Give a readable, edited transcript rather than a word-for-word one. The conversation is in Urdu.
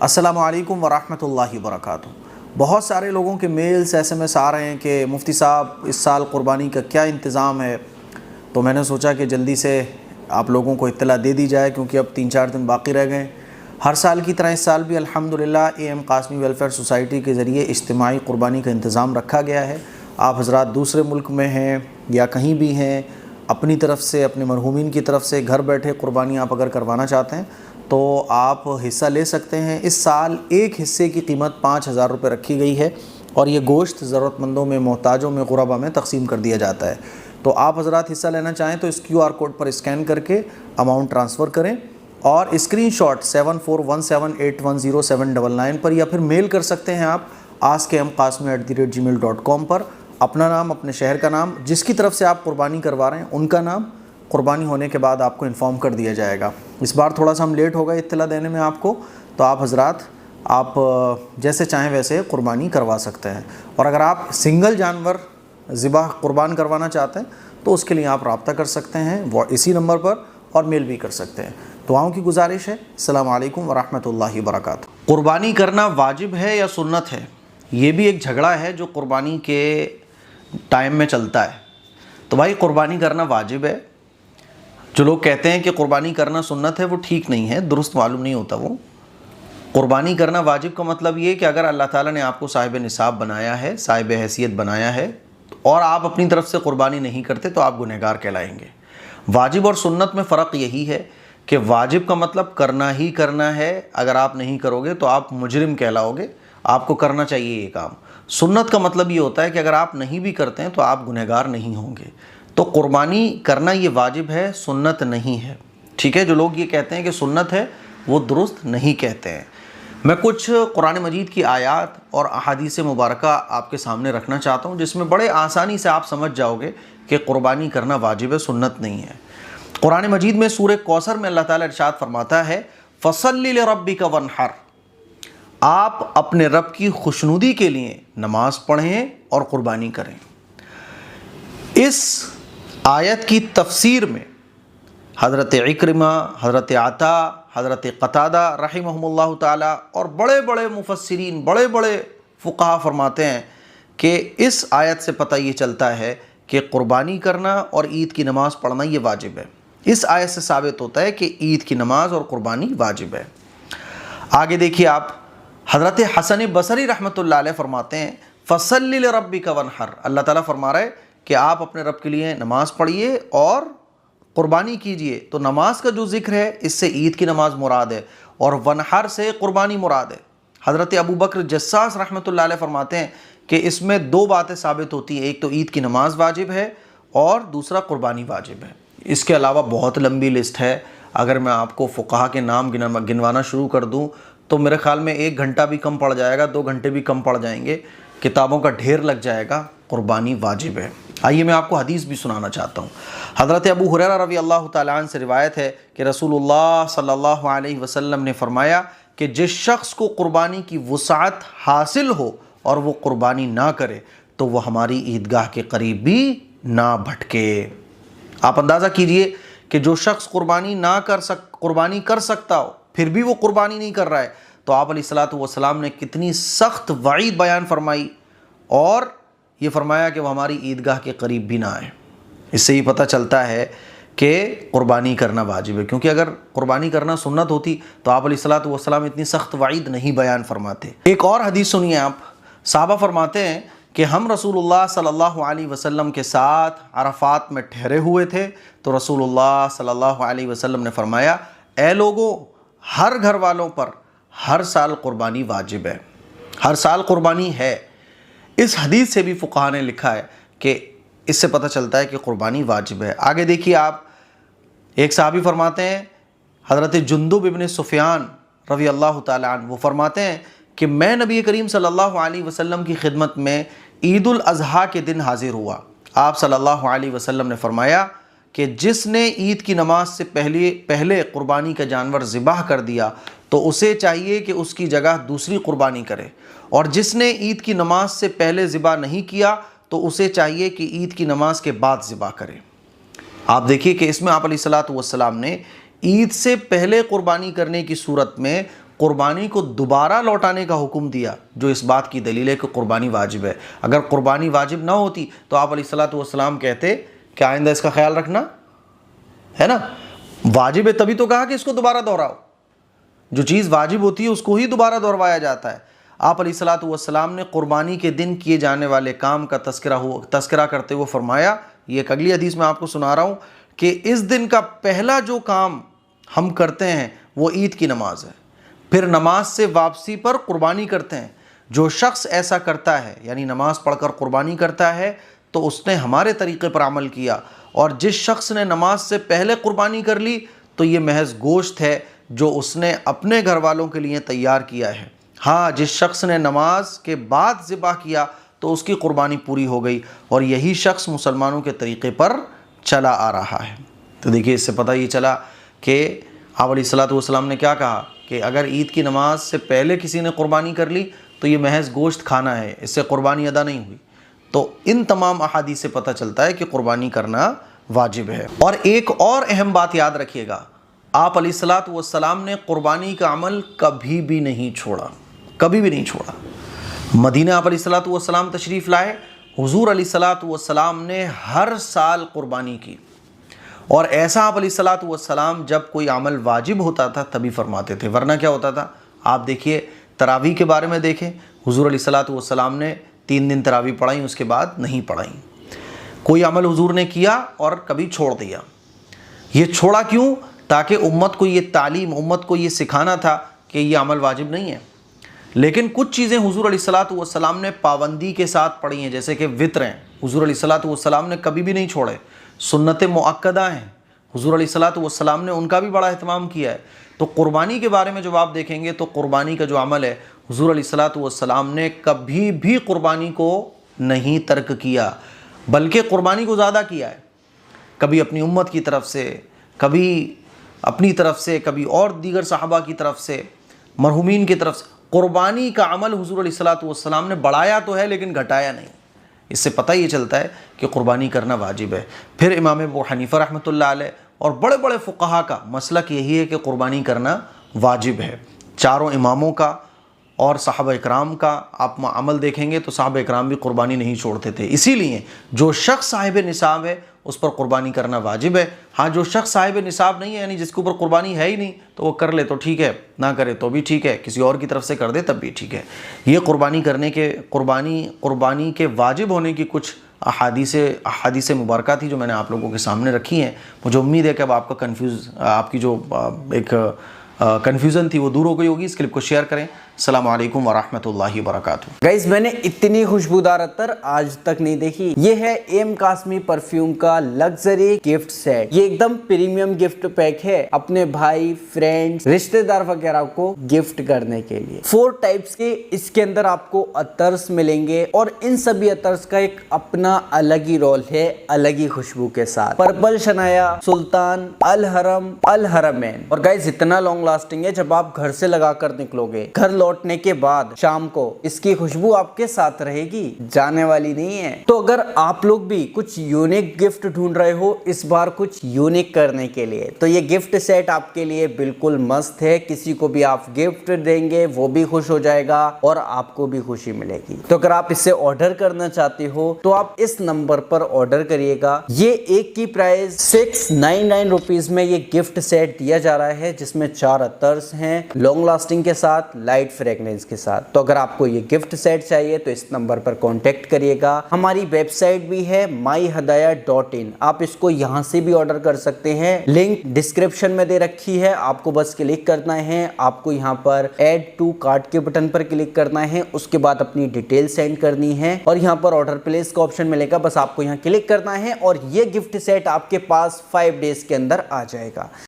السلام علیکم ورحمۃ اللہ وبرکاتہ۔ بہت سارے لوگوں کے میلز ایس ایم ایس آ رہے ہیں کہ مفتی صاحب اس سال قربانی کا کیا انتظام ہے، تو میں نے سوچا کہ جلدی سے آپ لوگوں کو اطلاع دے دی جائے، کیونکہ اب 3-4 دن باقی رہ گئے۔ ہر سال کی طرح اس سال بھی الحمدللہ A M Qasmi welfare society کے ذریعے اجتماعی قربانی کا انتظام رکھا گیا ہے۔ آپ حضرات دوسرے ملک میں ہیں یا کہیں بھی ہیں، اپنی طرف سے اپنے مرحومین کی طرف سے گھر بیٹھے قربانی آپ اگر کروانا چاہتے ہیں تو آپ حصہ لے سکتے ہیں۔ اس سال ایک حصے کی قیمت 5,000 روپے رکھی گئی ہے اور یہ گوشت ضرورت مندوں میں، محتاجوں میں، غربا میں تقسیم کر دیا جاتا ہے۔ تو آپ حضرات حصہ لینا چاہیں تو اس QR کوڈ پر اسکین کر کے اماؤنٹ ٹرانسفر کریں اور اسکرین شاٹ 7417810799 پر یا پھر میل کر سکتے ہیں آپ askmqasmi@gmail.com پر اپنا نام، اپنے شہر کا نام، جس کی طرف سے آپ قربانی کروا رہے ہیں ان کا نام، قربانی ہونے کے بعد آپ کو انفارم کر دیا جائے گا۔ اس بار تھوڑا سا ہم لیٹ ہو گئے اطلاع دینے میں آپ کو، تو آپ حضرات آپ جیسے چاہیں ویسے قربانی کروا سکتے ہیں۔ اور اگر آپ سنگل جانور ذبح قربان کروانا چاہتے ہیں تو اس کے لیے آپ رابطہ کر سکتے ہیں اسی نمبر پر، اور میل بھی کر سکتے ہیں۔ دعاؤں کی گزارش ہے۔ السلام علیکم ورحمۃ اللہ وبرکاتہ۔ قربانی کرنا واجب ہے یا سنت ہے، یہ بھی ایک جھگڑا ہے جو قربانی کے ٹائم میں چلتا ہے۔ تو بھائی قربانی کرنا واجب ہے۔ جو لوگ کہتے ہیں کہ قربانی کرنا سنت ہے وہ ٹھیک نہیں ہے، درست معلوم نہیں ہوتا۔ وہ قربانی کرنا واجب کا مطلب یہ کہ اگر اللہ تعالیٰ نے آپ کو صاحب نصاب بنایا ہے، صاحب حیثیت بنایا ہے، اور آپ اپنی طرف سے قربانی نہیں کرتے تو آپ گنہگار کہلائیں گے۔ واجب اور سنت میں فرق یہی ہے کہ واجب کا مطلب کرنا ہی کرنا ہے، اگر آپ نہیں کرو گے تو آپ مجرم کہلاؤ گے، آپ کو کرنا چاہیے یہ کام۔ سنت کا مطلب یہ ہوتا ہے کہ اگر آپ نہیں بھی کرتے ہیں تو آپ گنہگار نہیں ہوں گے۔ تو قربانی کرنا یہ واجب ہے، سنت نہیں ہے، ٹھیک ہے۔ جو لوگ یہ کہتے ہیں کہ سنت ہے وہ درست نہیں کہتے ہیں۔ میں کچھ قرآن مجید کی آیات اور احادیث مبارکہ آپ کے سامنے رکھنا چاہتا ہوں جس میں بڑے آسانی سے آپ سمجھ جاؤ گے کہ قربانی کرنا واجب ہے، سنت نہیں ہے۔ قرآن مجید میں سورہ کوثر میں اللہ تعالیٰ ارشاد فرماتا ہے فَصَلِّ لِرَبِّكَ وَانْحَرْ، آپ اپنے رب کی خوشنودی کے لیے نماز پڑھیں اور قربانی کریں۔ اس آیت کی تفسیر میں حضرت عکرمہ، حضرت عطا، حضرت قتادہ رحمہم اللہ تعالی اور بڑے بڑے مفسرین، بڑے بڑے فقہا فرماتے ہیں کہ اس آیت سے پتہ یہ چلتا ہے کہ قربانی کرنا اور عید کی نماز پڑھنا یہ واجب ہے۔ اس آیت سے ثابت ہوتا ہے کہ عید کی نماز اور قربانی واجب ہے۔ آگے دیکھیے آپ، حضرت حسن بصری رحمۃ اللہ علیہ فرماتے ہیں فَصَلِّ لِرَبِّكَ وَانْحَرْ، اللہ تعالیٰ فرما رہا ہے کہ آپ اپنے رب کے لیے نماز پڑھیے اور قربانی کیجئے۔ تو نماز کا جو ذکر ہے اس سے عید کی نماز مراد ہے، اور ونحر سے قربانی مراد ہے۔ حضرت ابو بکر جساس رحمۃ اللہ علیہ فرماتے ہیں کہ اس میں 2 باتیں ثابت ہوتی ہیں، ایک تو عید کی نماز واجب ہے اور دوسرا قربانی واجب ہے۔ اس کے علاوہ بہت لمبی لسٹ ہے، اگر میں آپ کو فقہا کے نام گنوانا شروع کر دوں تو میرے خیال میں 1 گھنٹہ بھی کم پڑ جائے گا، 2 گھنٹے بھی کم پڑ جائیں گے، کتابوں کا ڈھیر لگ جائے گا۔ قربانی واجب ہے۔ آئیے میں آپ کو حدیث بھی سنانا چاہتا ہوں۔ حضرت ابو ہریرہ رضی اللہ تعالیٰ عنہ سے روایت ہے کہ رسول اللہ صلی اللہ علیہ وسلم نے فرمایا کہ جس شخص کو قربانی کی وسعت حاصل ہو اور وہ قربانی نہ کرے تو وہ ہماری عیدگاہ کے قریب بھی نہ بھٹکے۔ آپ اندازہ کیجئے کہ جو شخص قربانی کر سکتا ہو پھر بھی وہ قربانی نہیں کر رہا ہے، تو آپ علیہ الصلوۃ والسلام نے کتنی سخت وعید بیان فرمائی، اور یہ فرمایا کہ وہ ہماری عیدگاہ کے قریب بھی نہ آئے۔ اس سے یہ پتہ چلتا ہے کہ قربانی کرنا واجب ہے، کیونکہ اگر قربانی کرنا سنت ہوتی تو آپ علیہ الصلوۃ والسلام اتنی سخت وعید نہیں بیان فرماتے۔ ایک اور حدیث سنیے آپ، صحابہ فرماتے ہیں کہ ہم رسول اللہ صلی اللہ علیہ وسلم کے ساتھ عرفات میں ٹھہرے ہوئے تھے، تو رسول اللہ صلی اللہ علیہ وسلم نے فرمایا اے لوگوں، ہر گھر والوں پر ہر سال قربانی واجب ہے، ہر سال قربانی ہے۔ اس حدیث سے بھی فقہا نے لکھا ہے کہ اس سے پتہ چلتا ہے کہ قربانی واجب ہے۔ آگے دیکھیے آپ، ایک صحابی فرماتے ہیں حضرت جندب ابن سفیان رضی اللہ تعالیٰ عنہ، وہ فرماتے ہیں کہ میں نبی کریم صلی اللہ علیہ وسلم کی خدمت میں عید الاضحیٰ کے دن حاضر ہوا۔ آپ صلی اللہ علیہ وسلم نے فرمایا کہ جس نے عید کی نماز سے پہلے قربانی کا جانور ذبح کر دیا تو اسے چاہیے کہ اس کی جگہ دوسری قربانی کرے، اور جس نے عید کی نماز سے پہلے ذبح نہیں کیا تو اسے چاہیے کہ عید کی نماز کے بعد ذبح کرے۔ آپ دیکھیے کہ اس میں آپ علیہ الصلوۃ والسلام نے عید سے پہلے قربانی کرنے کی صورت میں قربانی کو دوبارہ لوٹانے کا حکم دیا، جو اس بات کی دلیل ہے کہ قربانی واجب ہے۔ اگر قربانی واجب نہ ہوتی تو آپ علیہ الصلوۃ والسلام کہتے کہ آئندہ اس کا خیال رکھنا ہے نا، واجب ہے تبھی تو کہا کہ اس کو دوبارہ دہراؤ۔ جو چیز واجب ہوتی ہے اس کو ہی دوبارہ دہروایا جاتا ہے۔ آپ علیہ الصلوۃ والسلام نے قربانی کے دن کیے جانے والے کام کا تذکرہ کرتے ہوئے فرمایا، یہ ایک اگلی حدیث میں آپ کو سنا رہا ہوں، کہ اس دن کا پہلا جو کام ہم کرتے ہیں وہ عید کی نماز ہے، پھر نماز سے واپسی پر قربانی کرتے ہیں۔ جو شخص ایسا کرتا ہے، یعنی نماز پڑھ کر قربانی کرتا ہے، تو اس نے ہمارے طریقے پر عمل کیا، اور جس شخص نے نماز سے پہلے قربانی کر لی تو یہ محض گوشت ہے جو اس نے اپنے گھر والوں کے لیے تیار کیا ہے۔ ہاں، جس شخص نے نماز کے بعد ذبح کیا تو اس کی قربانی پوری ہو گئی، اور یہی شخص مسلمانوں کے طریقے پر چلا آ رہا ہے۔ تو دیکھیے اس سے پتہ یہ چلا کہ آپ علیہ الصلوۃ والسلام نے کیا کہا کہ اگر عید کی نماز سے پہلے کسی نے قربانی کر لی تو یہ محض گوشت کھانا ہے، اس سے قربانی ادا نہیں ہوئی۔ تو ان تمام احادیث سے پتہ چلتا ہے کہ قربانی کرنا واجب ہے۔ اور ایک اور اہم بات یاد رکھیے گا، آپ علیہ الصلوۃ والسلام نے قربانی کا عمل کبھی بھی نہیں چھوڑا، کبھی بھی نہیں چھوڑا۔ مدینہ آپ علیہ الصلوۃ والسلام تشریف لائے، حضور علیہ الصلوۃ والسلام نے ہر سال قربانی کی، اور ایسا آپ علیہ الصلوۃ والسلام جب کوئی عمل واجب ہوتا تھا تبھی فرماتے تھے، ورنہ کیا ہوتا تھا؟ آپ دیکھیے تراویح کے بارے میں دیکھیں، حضور علیہ الصلوۃ والسلام نے 3 دن تراویح پڑھائیں، اس کے بعد نہیں پڑھائیں۔ کوئی عمل حضور نے کیا اور کبھی چھوڑ دیا، یہ چھوڑا کیوں؟ تاکہ امت کو یہ تعلیم، امت کو یہ سکھانا تھا کہ یہ عمل واجب نہیں ہے۔ لیکن کچھ چیزیں حضور علیہ الصلوۃ والسلام نے پابندی کے ساتھ پڑھی ہیں، جیسے کہ وطر ہیں، حضور علیہ الصلوۃ والسلام نے کبھی بھی نہیں چھوڑے۔ سنت مؤکدہ ہیں، حضور علیہ الصلوۃ والسلام نے ان کا بھی بڑا اہتمام کیا ہے۔ تو قربانی کے بارے میں جب آپ دیکھیں گے تو قربانی کا جو عمل ہے، حضور علیہ الصلوۃ والسلام نے کبھی بھی قربانی کو نہیں ترک کیا، بلکہ قربانی کو زیادہ کیا ہے۔ کبھی اپنی امت کی طرف سے، کبھی اپنی طرف سے، کبھی اور دیگر صحابہ کی طرف سے، مرحومین کی طرف سے، قربانی کا عمل حضور علیہ الصلوۃ والسلام نے بڑھایا تو ہے لیکن گھٹایا نہیں۔ اس سے پتہ یہ چلتا ہے کہ قربانی کرنا واجب ہے۔ پھر امام ابو حنیفہ رحمۃ اللہ علیہ اور بڑے بڑے فقہا کا مسلک یہی ہے کہ قربانی کرنا واجب ہے۔ چاروں اماموں کا اور صحابہ اکرام کا آپ عمل دیکھیں گے تو صحابہ اکرام بھی قربانی نہیں چھوڑتے تھے۔ اسی لیے جو شخص صاحب نصاب ہے اس پر قربانی کرنا واجب ہے۔ ہاں، جو شخص صاحب نصاب نہیں ہے، یعنی جس کے اوپر قربانی ہے ہی نہیں، تو وہ کر لے تو ٹھیک ہے، نہ کرے تو بھی ٹھیک ہے، کسی اور کی طرف سے کر دے تب بھی ٹھیک ہے۔ یہ قربانی کے واجب ہونے کی کچھ احادیث مبارکہ تھی جو میں نے آپ لوگوں کے سامنے رکھی ہیں۔ مجھے امید ہے کہ اب آپ کی جو ایک کنفیوژن تھی وہ دور ہو گئی ہوگی۔ اس کلپ کو شیئر کریں۔ السلام علیکم ورحمۃ اللہ وبرکاتہ۔ گائز، میں نے اتنی خوشبودار عطر آج تک نہیں دیکھی۔ یہ ہے ایم قاسمی پرفیوم کا لگژری گفٹ سیٹ۔ یہ ایک دم پریمیم گفٹ پیک ہے اپنے بھائی، فرینڈز، رشتہ دار وغیرہ کو گفٹ کرنے کے لیے۔ 4 ٹائپس کے اس کے اندر آپ کو عطرز ملیں گے، اور ان سبھی عطرز کا ایک اپنا الگ ہی رول ہے، الگ ہی خوشبو کے ساتھ۔ پرپل شنایا، سلطان، الحرم، الحرمین۔ اور گائز اتنا لانگ لاسٹنگ ہے، جب آپ گھر سے لگا کر نکلو گے، گھر لوٹنے کے بعد شام کو اس کی خوشبو آپ کے ساتھ رہے گی، جانے والی نہیں ہے۔ تو اگر آپ لوگ بھی کچھ یونیک گفٹ ڈھونڈ رہے ہو اس بار کچھ یونیک کرنے کے لیے، تو یہ گفٹ سیٹ آپ کے لیے بالکل مست ہے۔ کسی کو بھی آپ گفٹ دیں گے وہ بھی خوش ہو جائے گا اور آپ کو بھی خوشی ملے گی۔ تو اگر آپ اسے آرڈر کرنا چاہتے ہو تو آپ اس نمبر پر آرڈر کریے گا۔ یہ ایک کی پرائز 699 روپیز میں یہ گفٹ سیٹ دیا جا رہا ہے، جس میں 4 عطرز ہیں، لانگ لاسٹنگ کے ساتھ، لائٹ فریگننس کے ساتھ۔ تو اگر آپ کو یہ گفٹ سیٹ چاہیے تو اس نمبر پر کانٹیکٹ کریے گا۔ ہماری ویب سائٹ بھی ہے myhadaya.in، آپ اس کو یہاں سے بھی آرڈر کر سکتے ہیں، لنک ڈسکرپشن میں دے رکھی ہے، آپ کو بس کلک کرنا ہے۔ آپ کو یہاں پر ایڈ ٹو کارٹ کے بٹن پر کلک کرنا ہے، اس کے بعد اپنی ڈیٹیل سینڈ کرنی ہے، اور یہاں پر آرڈر پلیس کا آپشن ملے گا، بس آپ کو یہاں کلک کرنا ہے اور یہ گفٹ سیٹ آپ کے پاس 5 ڈیز کے اندر آ جائے گا۔